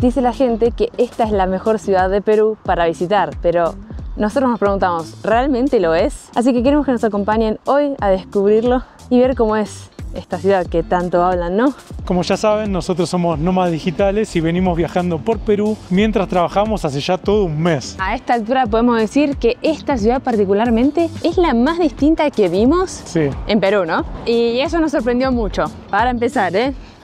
Dice la gente que esta es la mejor ciudad de Perú para visitar, pero nosotros nos preguntamos, ¿realmente lo es? Así que queremos que nos acompañen hoy a descubrirlo y ver cómo es esta ciudad que tanto hablan, ¿no? Como ya saben, nosotros somos nómadas digitales y venimos viajando por Perú mientras trabajamos hace ya todo un mes. A esta altura podemos decir que esta ciudad particularmente es la más distinta que vimos en Perú, ¿no? Y eso nos sorprendió mucho. Para empezar,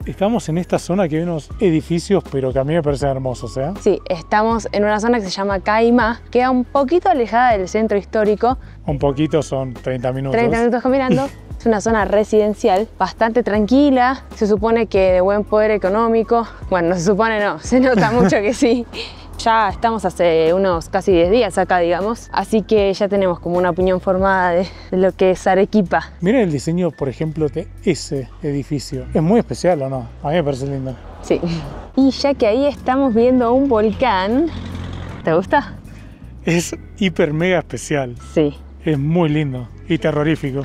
Estamos en esta zona que hay unos edificios, pero que a mí me parecen hermosos, ¿eh? Sí, estamos en una zona que se llama Caimá, queda un poquito alejada del centro histórico. Un poquito, son 30 minutos. 30 minutos caminando. Es una zona residencial, bastante tranquila, se supone que de buen poder económico. Bueno, no se supone, no, se nota mucho que sí. Ya estamos hace unos casi 10 días acá, digamos, así que ya tenemos como una opinión formada de lo que es Arequipa. Miren el diseño, por ejemplo, de ese edificio. Es muy especial, ¿o no? A mí me parece lindo. Sí. Y ya que ahí estamos viendo un volcán, ¿te gusta? Es hiper mega especial. Sí. Es muy lindo y terrorífico.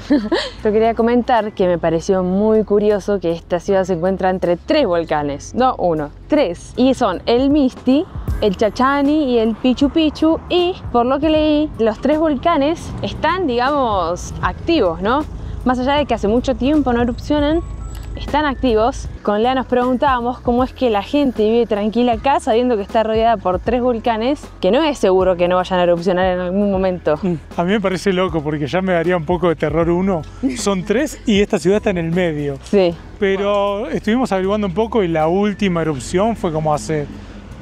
Yo quería comentar que me pareció muy curioso que esta ciudad se encuentra entre 3 volcanes, no uno, 3. Y son el Misti, el Chachani y el Pichu Pichu, y por lo que leí, los 3 volcanes están, digamos, activos, ¿no? Más allá de que hace mucho tiempo no erupcionan, están activos. Con Lea nos preguntábamos cómo es que la gente vive tranquila acá sabiendo que está rodeada por 3 volcanes, que no es seguro que no vayan a erupcionar en algún momento. A mí me parece loco porque ya me daría un poco de terror uno. Son 3 y esta ciudad está en el medio. Sí. Pero estuvimos averiguando un poco y la última erupción fue como hace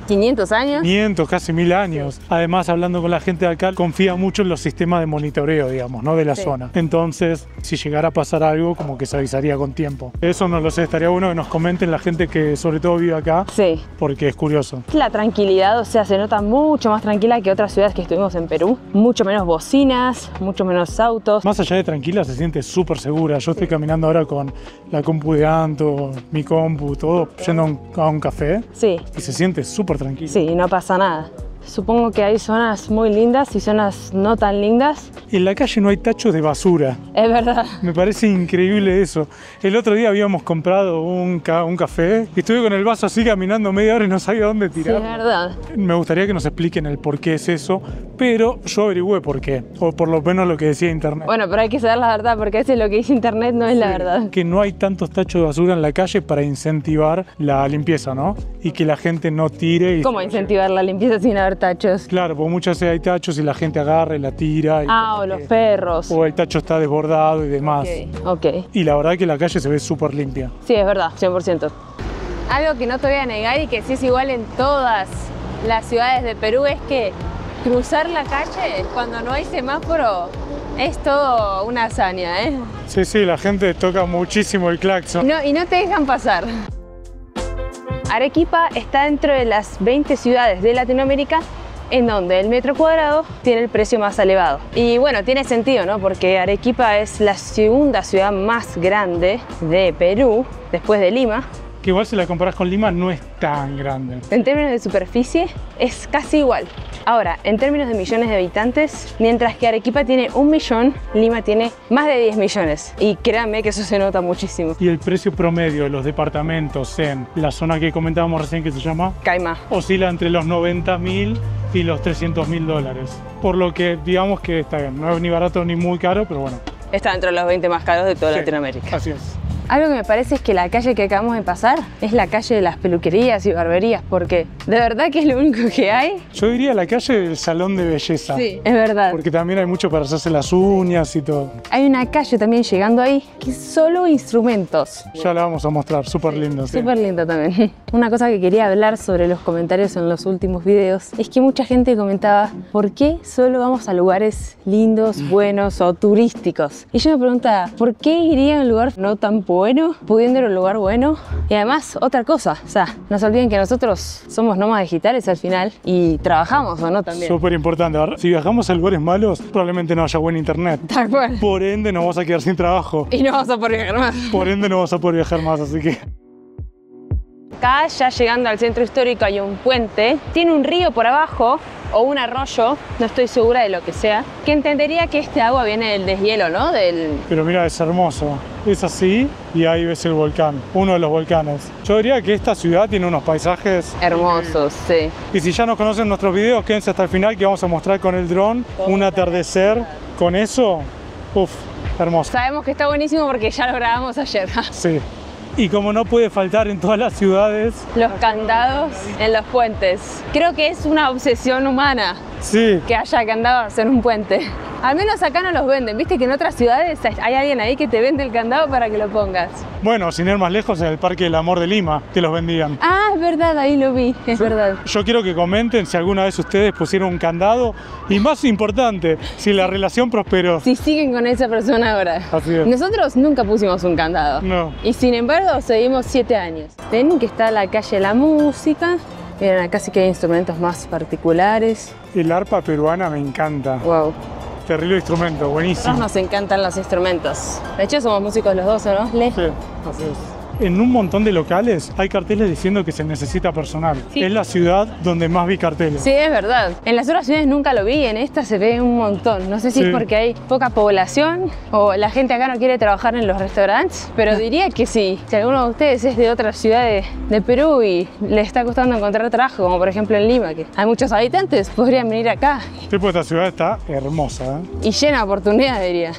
500 años. 500, casi 1000 años. Además, hablando con la gente de acá, confía mucho en los sistemas de monitoreo, digamos, ¿no? De la zona. Entonces, si llegara a pasar algo, como que se avisaría con tiempo. Eso no lo sé, estaría bueno que nos comenten la gente que sobre todo vive acá. Sí. Porque es curioso. La tranquilidad, o sea, se nota mucho más tranquila que otras ciudades que estuvimos en Perú. Mucho menos bocinas, mucho menos autos. Más allá de tranquila, se siente súper segura. Yo estoy caminando ahora con la compu de Anto, mi compu, todo, yendo a un café. Sí. Y se siente súper tranquilo. Sí, no pasa nada. Supongo que hay zonas muy lindas y zonas no tan lindas. En la calle no hay tachos de basura. Es verdad. Me parece increíble eso. El otro día habíamos comprado un café y estuve con el vaso así caminando media hora y no sabía dónde tirar. Sí, es verdad. Me gustaría que nos expliquen el por qué es eso, pero yo averigüé por qué, o por lo menos lo que decía internet. Bueno, pero hay que saber la verdad, porque a veces lo que dice internet no es la verdad. Que no hay tantos tachos de basura en la calle para incentivar la limpieza, ¿no? Y que la gente no tire. ¿Cómo incentivar la limpieza sin haber tachos? Claro, porque muchas veces hay tachos y la gente agarra y la tira. O los perros. O el tacho está desbordado y demás. Ok. Y la verdad que la calle se ve súper limpia. Sí, es verdad, 100%. Algo que no te voy a negar y que sí es igual en todas las ciudades de Perú es que cruzar la calle cuando no hay semáforo es todo una hazaña, ¿eh? Sí, la gente toca muchísimo el claxon. Y no te dejan pasar. Arequipa está dentro de las 20 ciudades de Latinoamérica en donde el metro cuadrado tiene el precio más elevado. Y bueno, tiene sentido, ¿no? Porque Arequipa es la segunda ciudad más grande de Perú, después de Lima. Que igual si la comparas con Lima no es tan grande. En términos de superficie es casi igual. Ahora, en términos de millones de habitantes, mientras que Arequipa tiene 1 millón, Lima tiene más de 10 millones. Y créanme que eso se nota muchísimo. Y el precio promedio de los departamentos en la zona que comentábamos recién, que se llama Caimá, oscila entre los 90.000 y los 300.000 dólares. Por lo que digamos que está bien, no es ni barato ni muy caro, pero bueno. está dentro de los 20 más caros de toda Latinoamérica. Así es. Algo que me parece es que la calle que acabamos de pasar es la calle de las peluquerías y barberías, porque de verdad que es lo único que hay. Yo diría la calle del salón de belleza. Sí, es verdad. Porque también hay mucho para hacerse las uñas y todo. Hay una calle también llegando ahí que es solo instrumentos. Ya la vamos a mostrar, súper lindo. Sí. Súper lindo también. Una cosa que quería hablar sobre los comentarios en los últimos videos es que mucha gente comentaba ¿por qué solo vamos a lugares lindos, buenos o turísticos? Y yo me preguntaba ¿por qué iría a un lugar no tan bueno, pudiendo ir a un lugar bueno? Y además, otra cosa, o sea, no se olviden que nosotros somos nómadas digitales al final y trabajamos, ¿o no? También. Súper importante. Si viajamos a lugares malos, probablemente no haya buen internet. Tal cual. Por ende, nos vamos a quedar sin trabajo. Y no vamos a poder viajar más. Por ende, no vas a poder viajar más, así que... Acá, ya llegando al centro histórico, hay un puente. Tiene un río por abajo, o un arroyo, no estoy segura de lo que sea, que entendería que este agua viene del deshielo, ¿no? Pero mira, es hermoso. es así y ahí ves el volcán, uno de los volcanes. Yo diría que esta ciudad tiene unos paisajes Hermosos, sí. y si ya nos conocen nuestros videos, quédense hasta el final que vamos a mostrar con el dron un atardecer. Con eso, uff, hermoso. Sabemos que está buenísimo porque ya lo grabamos ayer. Sí. Y como no puede faltar en todas las ciudades, Los candados en los puentes. Creo que es una obsesión humana sí, que haya candados en un puente. Al menos acá no los venden. Viste que en otras ciudades hay alguien ahí que te vende el candado para que lo pongas. bueno, sin ir más lejos, en el Parque del Amor de Lima, que los vendían. Ah, es verdad, ahí lo vi, es verdad. Yo quiero que comenten si alguna vez ustedes pusieron un candado y más importante, si la relación prosperó. Si siguen con esa persona ahora. Así es. Nosotros nunca pusimos un candado. No. Y sin embargo, seguimos 7 años. Ven que está la calle La Música. Miren, acá sí que hay instrumentos más particulares. El arpa peruana me encanta. Wow. Terrible instrumento, A buenísimo. nosotros nos encantan los instrumentos. De hecho, somos músicos los dos, ¿no? Sí, así es. En un montón de locales hay carteles diciendo que se necesita personal. Sí. Es la ciudad donde más vi carteles. Sí, es verdad. En las otras ciudades nunca lo vi, en esta se ve un montón. No sé si Sí. es porque hay poca población o la gente acá no quiere trabajar en los restaurantes, pero diría que sí. Si alguno de ustedes es de otra ciudad de Perú y le está costando encontrar trabajo, como por ejemplo en Lima, que hay muchos habitantes, podrían venir acá Sí, pues esta ciudad está hermosa, ¿eh? y llena de oportunidades, diría.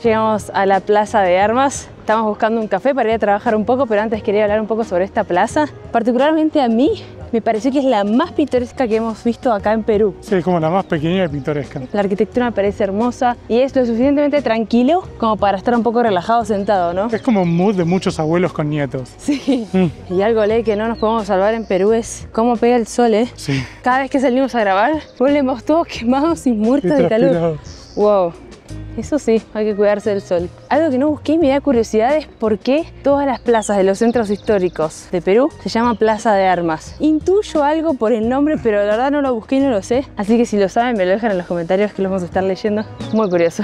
Llegamos a la Plaza de Armas. Estamos buscando un café para ir a trabajar un poco, pero antes quería hablar un poco sobre esta plaza. Particularmente a mí me pareció que es la más pintoresca que hemos visto acá en Perú. Sí, es como la más pequeña y pintoresca. La arquitectura me parece hermosa y es lo suficientemente tranquilo como para estar un poco relajado sentado, ¿no? Es como un mood de muchos abuelos con nietos. Sí. Y algo que no nos podemos salvar en Perú es cómo pega el sol, ¿eh? Sí. Cada vez que salimos a grabar, volvemos todos quemados y muertos de calor. transpirados. Wow. Eso sí, hay que cuidarse del sol. Algo que no busqué y me da curiosidad es por qué todas las plazas de los centros históricos de Perú se llaman Plaza de Armas. Intuyo algo por el nombre, pero la verdad no lo busqué y no lo sé. Así que si lo saben, me lo dejan en los comentarios que lo vamos a estar leyendo. Muy curioso.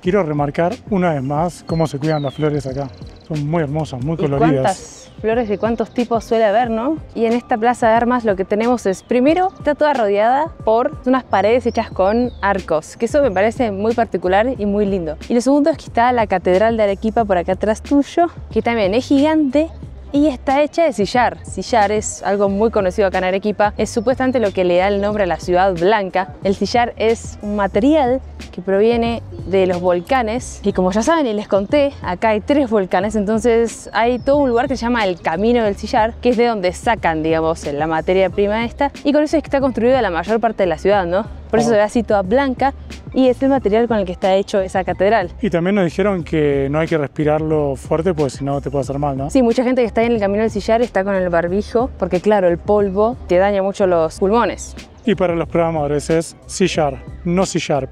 Quiero remarcar una vez más cómo se cuidan las flores acá. Son muy hermosas, muy ¿Y coloridas. cuántas flores y cuántos tipos suele haber, no? Y en esta Plaza de Armas lo que tenemos es, primero, está toda rodeada por unas paredes hechas con arcos, que eso me parece muy particular y muy lindo. Y lo segundo es que está la Catedral de Arequipa por acá atrás tuyo, que también es gigante y está hecha de sillar. Sillar es algo muy conocido acá en Arequipa, es supuestamente lo que le da el nombre a la ciudad blanca. El sillar es un material que proviene de los volcanes y como ya saben y les conté, acá hay 3 volcanes, entonces hay todo un lugar que se llama el Camino del Sillar, que es de donde sacan, digamos, la materia prima esta, y con eso es que está construida la mayor parte de la ciudad, ¿no? Por eso se ve así toda blanca y es el material con el que está hecho esa catedral. Y también nos dijeron que no hay que respirarlo fuerte porque si no te puede hacer mal, ¿no? Sí, mucha gente que está en el Camino del Sillar está con el barbijo porque claro, el polvo te daña mucho los pulmones. Y para los programadores es sillar, no sillarp,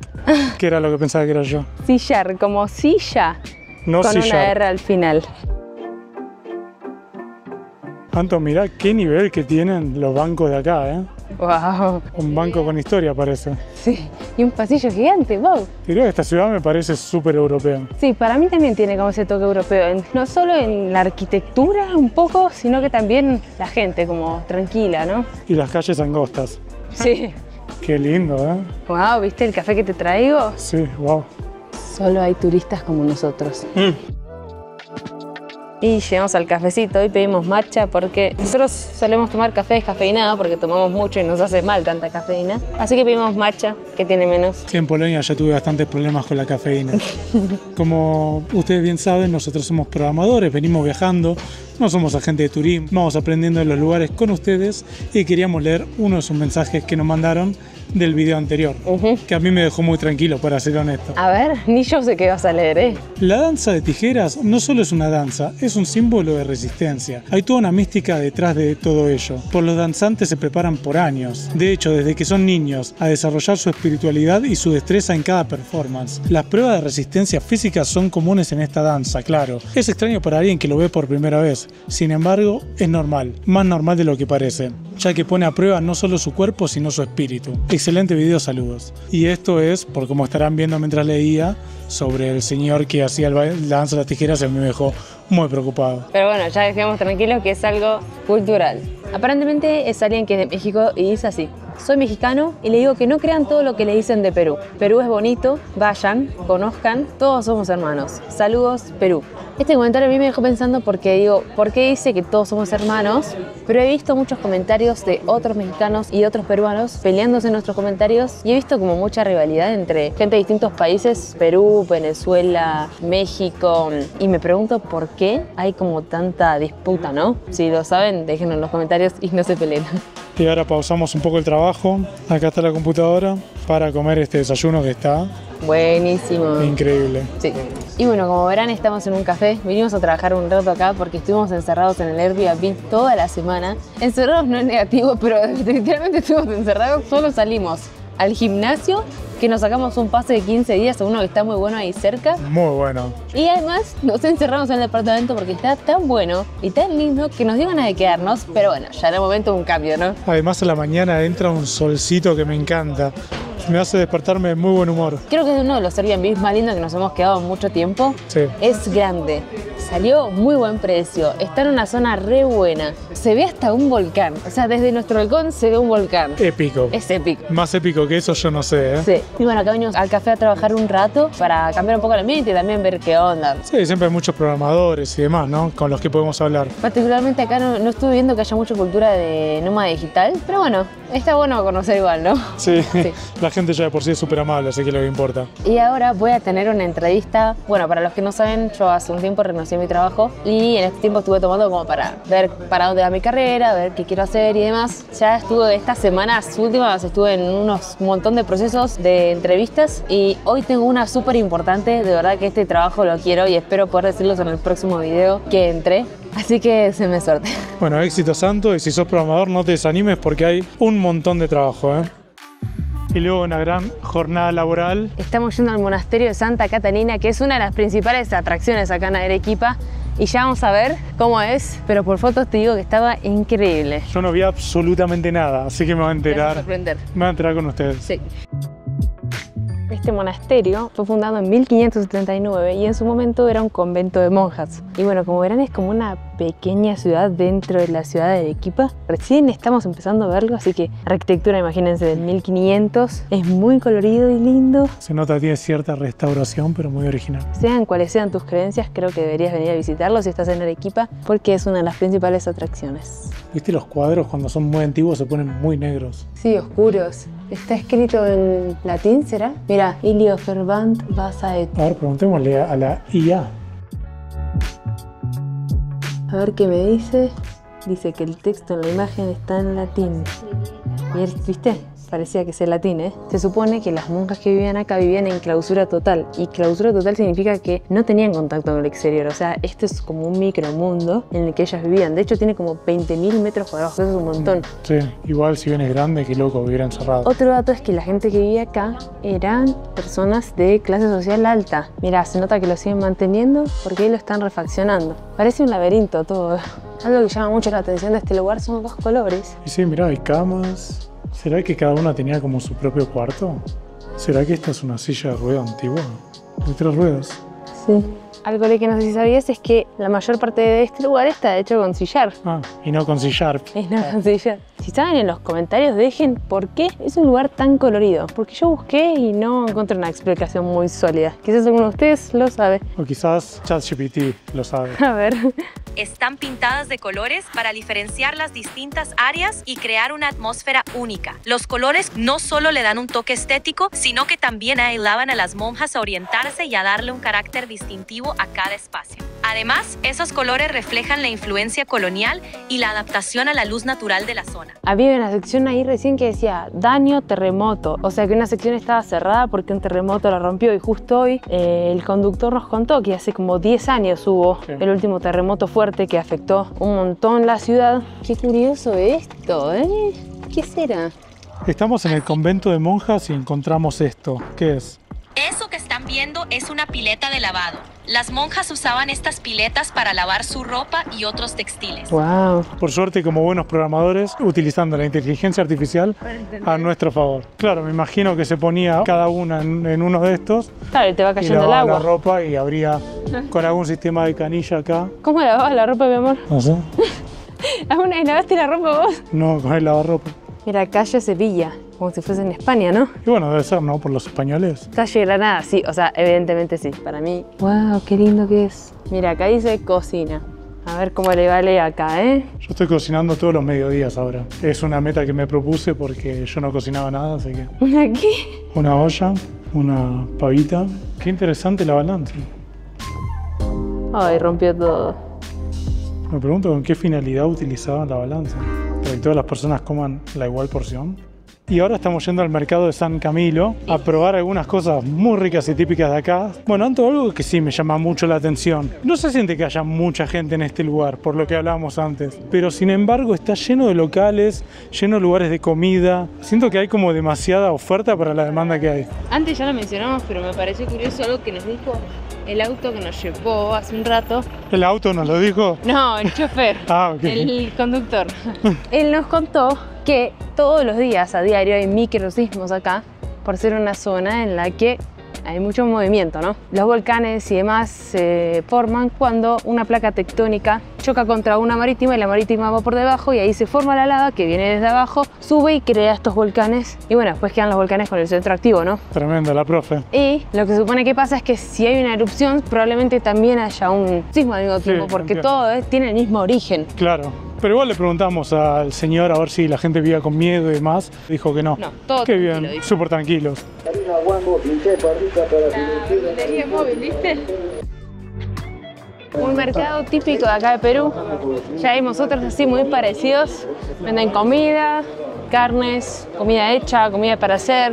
que era lo que pensaba que era yo. Sillar, como silla, No con una sillar. R al final. Anto, mirá qué nivel que tienen los bancos de acá, ¿eh? Wow, Un banco con historia parece. sí, y un pasillo gigante, wow. Creo que esta ciudad me parece súper europea. Sí, para mí también tiene como ese toque europeo, no solo en la arquitectura un poco, sino que también la gente como tranquila, ¿no? Y las calles angostas. Sí. Qué lindo, ¿eh? Wow, ¿viste el café que te traigo? Sí, wow. Solo hay turistas como nosotros. Y llegamos al cafecito y pedimos matcha porque nosotros solemos tomar café descafeinado porque tomamos mucho y nos hace mal tanta cafeína. Así que pedimos matcha, que tiene menos. Sí, en Polonia ya tuve bastantes problemas con la cafeína. Como ustedes bien saben, nosotros somos programadores, venimos viajando, no somos agentes de turismo, vamos aprendiendo de los lugares con ustedes y queríamos leer uno de sus mensajes que nos mandaron del video anterior, que a mí me dejó muy tranquilo, para ser honesto. A ver, ni yo sé qué vas a leer, ¿eh? La danza de tijeras no solo es una danza, es un símbolo de resistencia. Hay toda una mística detrás de todo ello. Pues los danzantes se preparan por años. De hecho, desde que son niños, a desarrollar su espiritualidad y su destreza en cada performance. Las pruebas de resistencia física son comunes en esta danza, claro. Es extraño para alguien que lo ve por primera vez. Sin embargo, es normal, más normal de lo que parece, ya que pone a prueba no solo su cuerpo, sino su espíritu. Excelente video, saludos. Y esto es, por como estarán viendo mientras leía, sobre el señor que hacía la danza de las tijeras, y a mí me dejó muy preocupado. Pero bueno, ya dejemos tranquilos que es algo cultural. Aparentemente es alguien que es de México y dice así. soy mexicano y les digo que no crean todo lo que le dicen de Perú. Perú es bonito, vayan, conozcan, todos somos hermanos. Saludos, Perú. Este comentario a mí me dejó pensando porque digo, ¿por qué dice que todos somos hermanos? Pero he visto muchos comentarios de otros mexicanos y de otros peruanos peleándose en nuestros comentarios y he visto como mucha rivalidad entre gente de distintos países, Perú, Venezuela, México, y me pregunto por qué hay como tanta disputa, ¿no? Si lo saben, déjenlo en los comentarios y no se peleen. Y ahora pausamos un poco el trabajo. Acá está la computadora para comer este desayuno que está buenísimo. increíble. Sí. Y bueno, como verán, estamos en un café. Vinimos a trabajar un rato acá porque estuvimos encerrados en el Airbnb toda la semana. Encerrados no es negativo, pero definitivamente estuvimos encerrados. Solo salimos al gimnasio, que nos sacamos un pase de 15 días a uno que está muy bueno ahí cerca. Muy bueno. Y además nos encerramos en el departamento porque está tan bueno y tan lindo que nos dio ganas de quedarnos. Pero bueno, ya era el momento de un cambio, ¿no? Además a la mañana entra un solcito que me encanta. Me hace despertarme de muy buen humor. Creo que es uno de los Airbnb más lindos que nos hemos quedado mucho tiempo. Sí. Es grande. Salió muy buen precio. Está en una zona re buena. Se ve hasta un volcán. O sea, desde nuestro balcón se ve un volcán. Épico. Es épico. Más épico que eso yo no sé, ¿eh? Sí. Y bueno, acá venimos al café a trabajar un rato para cambiar un poco el ambiente y también ver qué onda. Sí, siempre hay muchos programadores y demás, ¿no? Con los que podemos hablar. Particularmente acá no estuve viendo que haya mucha cultura de nómada digital, pero bueno, está bueno conocer igual, ¿no? Sí. La gente ya de por sí es súper amable, así que lo que importa. Y ahora voy a tener una entrevista. Bueno, para los que no saben, yo hace un tiempo renuncié a mi trabajo y en este tiempo estuve tomando como para ver para dónde va mi carrera, ver qué quiero hacer y demás. Ya estuve estas semanas últimas, estuve en un montón de procesos de entrevistas y hoy tengo una súper importante. De verdad que este trabajo lo quiero y espero poder decirlos en el próximo video que entré. Así que se me suerte. Bueno, éxito santo, y si sos programador no te desanimes porque hay un montón de trabajo, ¿eh? Y luego una gran jornada laboral. Estamos yendo al monasterio de Santa Catalina, que es una de las principales atracciones acá en Arequipa. Y ya vamos a ver cómo es, pero por fotos te digo que estaba increíble. Yo no vi absolutamente nada, así que me voy a Te vas a enterar. sorprender. Me voy a enterar con ustedes. Sí. Este monasterio fue fundado en 1579 y en su momento era un convento de monjas. Y bueno, como verán, es como una pequeña ciudad dentro de la ciudad de Arequipa. Recién estamos empezando a verlo, así que arquitectura, imagínense, del 1500. Es muy colorido y lindo. Se nota que tiene cierta restauración, pero muy original. Sean cuales sean tus creencias, creo que deberías venir a visitarlo si estás en Arequipa, porque es una de las principales atracciones. ¿Viste los cuadros cuando son muy antiguos se ponen muy negros? Sí, oscuros. Está escrito en latín, ¿será? Mira, Ilio Fervant Vasa et. A ver, preguntémosle a la IA. A ver qué me dice. Dice que el texto en la imagen está en latín. Y él, ¿viste? Parecía que es el latín, ¿eh? Se supone que las monjas que vivían acá vivían en clausura total. Y clausura total significa que no tenían contacto con el exterior. O sea, este es como un micromundo en el que ellas vivían. De hecho, tiene como 20.000 metros cuadrados. Eso es un montón. Sí, igual si bien es grande, qué loco vivir encerrado. Otro dato es que la gente que vivía acá eran personas de clase social alta. Mirá, se nota que lo siguen manteniendo porque ahí lo están refaccionando. Parece un laberinto todo. Algo que llama mucho la atención de este lugar son los colores. Y sí, mirá, hay camas. ¿Será que cada una tenía como su propio cuarto? ¿Será que esta es una silla de rueda antigua? De 3 ruedas. Sí. Algo que no sé si sabías es que la mayor parte de este lugar está hecho con sillar. Ah, y no con sillar. Es no con sillar. Si saben en los comentarios, dejen por qué es un lugar tan colorido. Porque yo busqué y no encontré una explicación muy sólida. Quizás alguno de ustedes lo sabe. O quizás ChatGPT lo sabe. A ver. Están pintadas de colores para diferenciar las distintas áreas y crear una atmósfera única. Los colores no solo le dan un toque estético, sino que también ayudaban a las monjas a orientarse y a darle un carácter distintivo a cada espacio. Además, esos colores reflejan la influencia colonial y la adaptación a la luz natural de la zona. Había una sección ahí recién que decía daño terremoto. O sea que una sección estaba cerrada porque un terremoto la rompió. Y justo hoy el conductor nos contó que hace como 10 años hubo el último terremoto fuerte que afectó un montón la ciudad. Qué curioso esto, ¿eh? ¿Qué será? Estamos en el convento de monjas y encontramos esto. ¿Qué es? Eso que están viendo es una pileta de lavado. Las monjas usaban estas piletas para lavar su ropa y otros textiles. Wow. Por suerte, como buenos programadores, utilizando la inteligencia artificial a nuestro favor. Claro, me imagino que se ponía cada una en uno de estos. Claro, y te va Y cayendo el lavaba agua. la ropa y abría con algún sistema de canilla acá. ¿Cómo lavabas la ropa, mi amor? No sé. ¿Alguna vez lavaste la ropa vos? No, con el lavarropa. Mira, calle Sevilla, como si fuese en España, ¿no? Y bueno, debe ser, ¿no? Por los españoles. Calle Granada, sí, o sea, evidentemente sí, para mí. ¡Wow! ¡Qué lindo que es! Mira, acá dice cocina. A ver cómo le vale acá, ¿eh? Yo estoy cocinando todos los mediodías ahora. Es una meta que me propuse porque yo no cocinaba nada, así que... ¿Una qué? Una olla, una pavita. Qué interesante la balanza. Ay, rompió todo. Me pregunto con qué finalidad utilizaban la balanza. ¿Para que todas las personas coman la igual porción? Y ahora estamos yendo al mercado de San Camilo a probar algunas cosas muy ricas y típicas de acá. Bueno, Anto, algo que sí me llama mucho la atención. No se siente que haya mucha gente en este lugar, por lo que hablábamos antes. Pero sin embargo está lleno de locales, lleno de lugares de comida. Siento que hay como demasiada oferta para la demanda que hay. Antes ya lo mencionamos, pero me pareció curioso algo que nos dijo el auto que nos llevó hace un rato. ¿El auto nos lo dijo? No, el chofer. Ah, ok. El conductor. Él nos contó que todos los días a diario hay microsismos acá, por ser una zona en la que hay mucho movimiento, ¿no? Los volcanes y demás se forman cuando una placa tectónica choca contra una marítima y la marítima va por debajo y ahí se forma la lava que viene desde abajo, sube y crea estos volcanes y bueno, después quedan los volcanes con el centro activo, ¿no? Tremenda la profe. Y lo que se supone que pasa es que si hay una erupción probablemente también haya un sismo al mismo tiempo porque entiendo. todo tiene el mismo origen. Claro. Pero igual le preguntamos al señor a ver si la gente vivía con miedo y demás. Dijo que no. No, todo Qué tranquilo, bien, dijo. súper tranquilos. Batería móvil, ¿viste? Un mercado típico de acá de Perú. Ya vimos otros así muy parecidos. Venden comida, carnes, comida hecha, comida para hacer.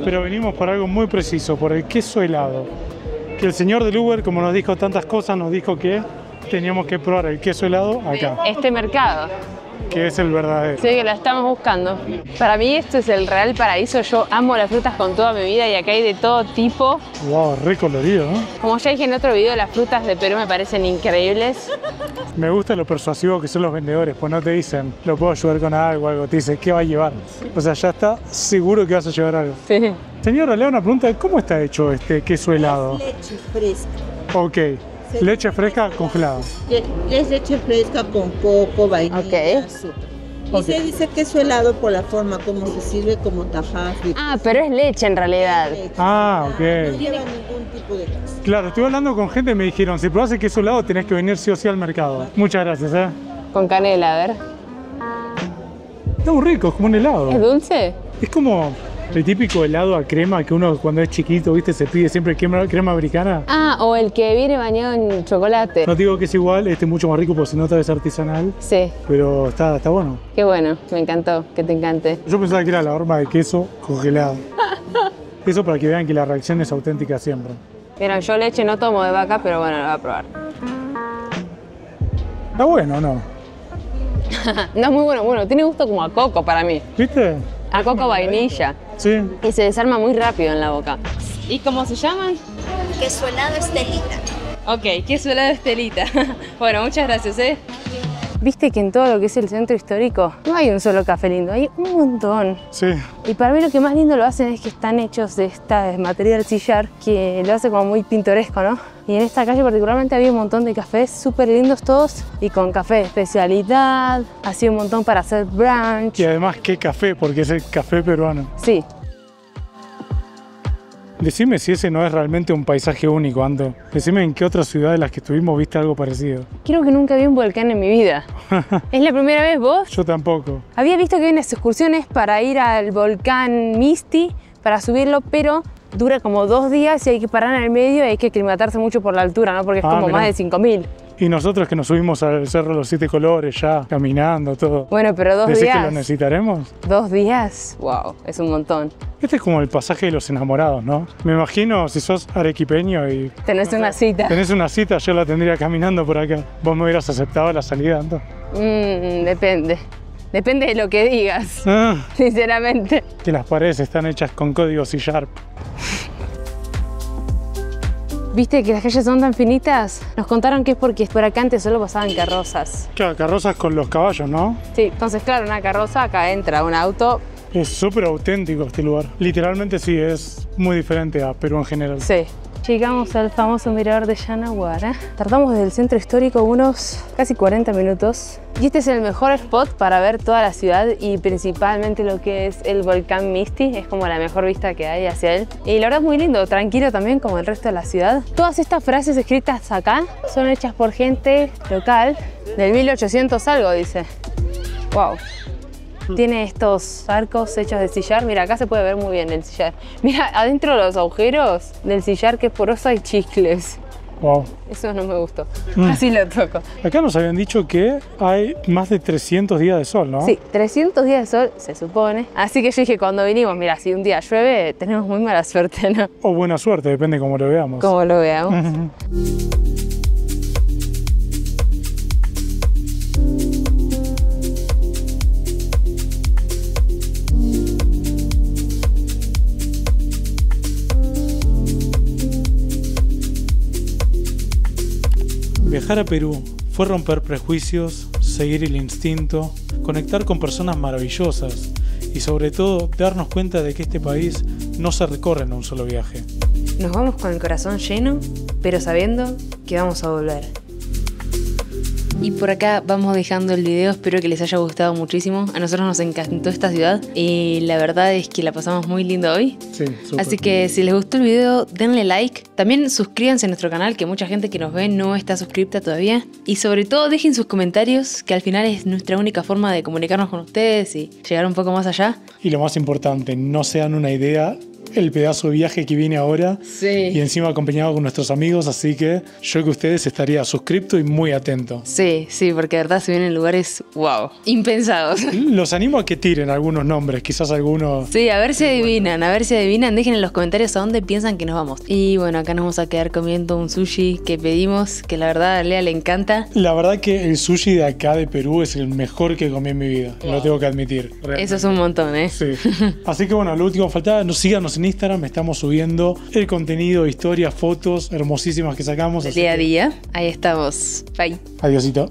Pero venimos por algo muy preciso, por el queso helado. Que el señor del Uber, como nos dijo tantas cosas, nos dijo que teníamos que probar el queso helado acá, Este mercado. que es el verdadero. Sí, que la estamos buscando. Para mí esto es el real paraíso. Yo amo las frutas con toda mi vida y acá hay de todo tipo. Wow, re colorido, ¿no? Como ya dije en otro video, las frutas de Perú me parecen increíbles. Me gusta lo persuasivo que son los vendedores, pues no te dicen, lo puedo ayudar con algo, te dicen, ¿qué va a llevar? O sea, ya está seguro que vas a llevar algo. Sí. Señora, le hago una pregunta, ¿cómo está hecho este queso helado? Leche fresca. Ok, leche fresca congelada. Es leche fresca con coco, vainilla, Ok. azúcar. Y se dice queso helado por la forma como se sirve, como tajadas. Ah, pero es leche en realidad. Ah, No ok. lleva ningún tipo de gas. Claro, estuve hablando con gente y me dijeron, si probás el queso helado tenés que venir sí o sí al mercado. Muchas gracias, ¿eh? Con canela, a ver. Está muy rico, es como un helado. ¿Es dulce? Es como el típico helado a crema que uno cuando es chiquito, viste, se pide siempre crema americana. Ah, o el que viene bañado en chocolate. No te digo que es igual, este es mucho más rico porque se nota que es artesanal, Sí, pero está bueno. qué bueno, me encantó, que te encante. Yo pensaba que era la horma de queso congelado. Eso para que vean que la reacción es auténtica siempre. Vieron, yo leche no tomo de vaca, pero bueno, lo voy a probar. Está bueno, ¿no? No es muy bueno, tiene gusto como a coco para mí. ¿Viste? A coco vainilla. Sí. Y se desarma muy rápido en la boca. ¿Y cómo se llaman? Queso helado Estelita. Ok, queso helado Estelita. Bueno, muchas gracias, ¿eh? Viste que en todo lo que es el centro histórico no hay un solo café lindo, hay un montón. Sí. Y para mí lo que más lindo lo hacen es que están hechos de este material sillar que lo hace como muy pintoresco, ¿no? Y en esta calle particularmente había un montón de cafés súper lindos todos y con café de especialidad, así un montón para hacer brunch. Y además, ¿qué café? Porque es el café peruano. Sí, Decime si ese no es realmente un paisaje único, Ando. Decime en qué otra ciudad de las que estuvimos viste algo parecido. creo que nunca vi un volcán en mi vida. ¿Es la primera vez vos? Yo tampoco. Había visto que hay unas excursiones para ir al volcán Misti, para subirlo, pero dura como 2 días y hay que parar en el medio y hay que aclimatarse mucho por la altura, ¿no? Porque es como mirá. más de 5000. Y nosotros que nos subimos al Cerro de los 7 Colores ya, caminando, todo. Bueno, pero 2 ¿Decís que lo días. necesitaremos? 2 días, wow, es un montón. Este es como el pasaje de los enamorados, ¿no? Me imagino si sos arequipeño y Tenés una cita. tenés una cita, yo la tendría caminando por acá. Vos me hubieras aceptado la salida, Ando. Depende. Depende de lo que digas, Ah, sinceramente. que las paredes están hechas con código C#. ¿Viste que las calles son tan finitas? Nos contaron que es porque por acá antes solo pasaban carrozas. Claro, carrozas con los caballos, ¿no? Sí, entonces claro, una carroza, acá entra un auto. Es súper auténtico este lugar. Literalmente sí, es muy diferente a Perú en general. Sí, Llegamos al famoso mirador de Yanaguara. Tardamos desde el centro histórico unos casi 40 minutos. Y este es el mejor spot para ver toda la ciudad y principalmente lo que es el volcán Misti. Es como la mejor vista que hay hacia él. Y la verdad es muy lindo, tranquilo también como el resto de la ciudad. Todas estas frases escritas acá son hechas por gente local del 1800 algo, dice. Wow. Tiene estos arcos hechos de sillar. Mira, acá se puede ver muy bien el sillar. Mira, adentro de los agujeros del sillar que es poroso hay chicles. Wow. Eso no me gustó. Casi lo toco. Acá nos habían dicho que hay más de 300 días de sol, ¿no? Sí, 300 días de sol se supone. Así que yo dije cuando vinimos, mira, si un día llueve, tenemos muy mala suerte, ¿no? O buena suerte, depende cómo lo veamos. Como lo veamos. Viajar a Perú fue romper prejuicios, seguir el instinto, conectar con personas maravillosas y sobre todo darnos cuenta de que este país no se recorre en un solo viaje. Nos vamos con el corazón lleno, pero sabiendo que vamos a volver. Y por acá vamos dejando el video, espero que les haya gustado muchísimo. A nosotros nos encantó esta ciudad y la verdad es que la pasamos muy lindo hoy. Sí, súper. Así que si les gustó el video, denle like. También suscríbanse a nuestro canal, que mucha gente que nos ve no está suscripta todavía. Y sobre todo dejen sus comentarios, que al final es nuestra única forma de comunicarnos con ustedes y llegar un poco más allá. Y lo más importante, no se dan una idea el pedazo de viaje que viene ahora. Sí. Y encima acompañado con nuestros amigos, así que yo que ustedes estaría suscripto y muy atento. Sí, porque de verdad se vienen lugares, wow, impensados. Los animo a que tiren algunos nombres, quizás algunos... Sí, a ver si adivinan, dejen en los comentarios a dónde piensan que nos vamos. Y bueno, acá nos vamos a quedar comiendo un sushi que pedimos, que la verdad a Lea le encanta. La verdad que el sushi de acá de Perú es el mejor que comí en mi vida, lo tengo que admitir. Realmente. Eso es un montón, ¿eh? Sí. Así que bueno, lo último que faltaba, síganos en Instagram, estamos subiendo el contenido, historias, fotos hermosísimas que sacamos. Día a día, ahí estamos. Bye. Adiósito.